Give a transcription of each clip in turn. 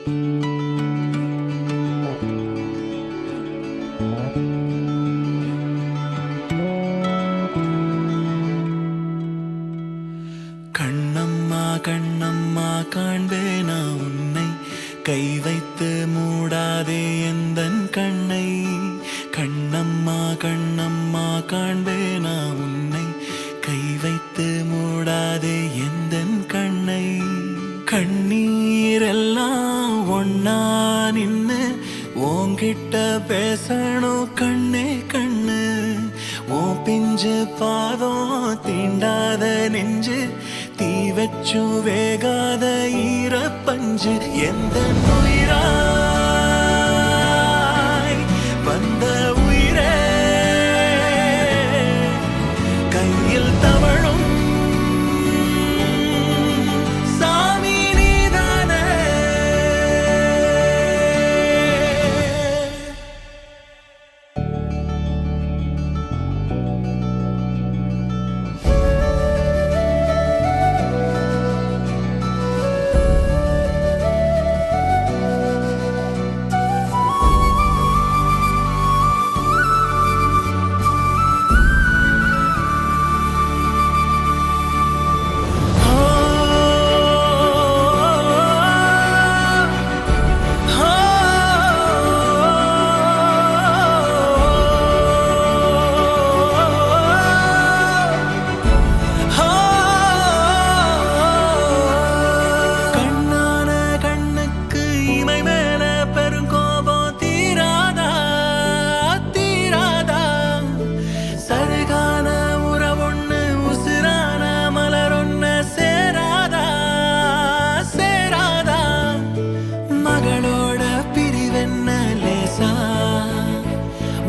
கண்ணம்மா கண்ணம்மா காண்பேனா உன்னை, கை வைத்து மூடாதே எந்தன் கண்ணை. கண்ணம்மா கண்ணம்மா காண்பேனா உன்னை, கை வைத்து மூடாதே எந்தன் கண்ணை. கண்ணீரெல்லாம் ஒன்னா நின்னு உன்கிட்ட பேசணும் கண்ணே கண்ணு. ஓ பிஞ்சு பாதம் தீண்டாத நெஞ்சு, தீ வச்சு வேகாத ஈரப்பஞ்சு. எந்த உயிராய் வந்த உயிரே, கையில் தவழும் சாமி நீதானே.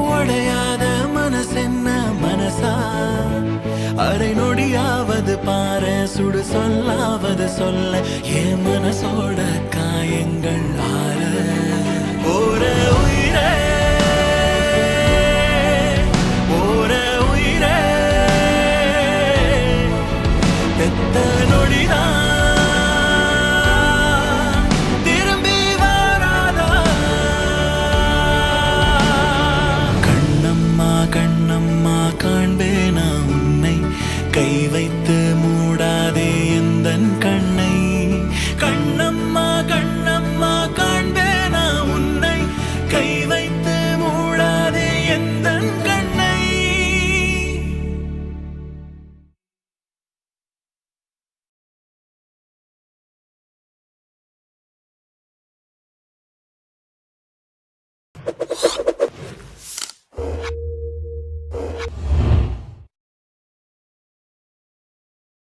உடையாத மனசென்ன மனசா, அரை நொடியாவது பாரு சுடு சொல்லாவது சொல்ல என் மனசோட காயங்கள் ஆற. ஓர உயிரே ஓர உயிரே, எத்த நொடிதான் கண்ணம்மா காண்பேனா உன்னை, கை வைத்து மூடாதே எந்தன் கண்ணை. கண்ணம்மா கண்ணம்மா காண்பேனா உன்னை, கை வைத்து மூடாதே எந்தன் கண்ணை.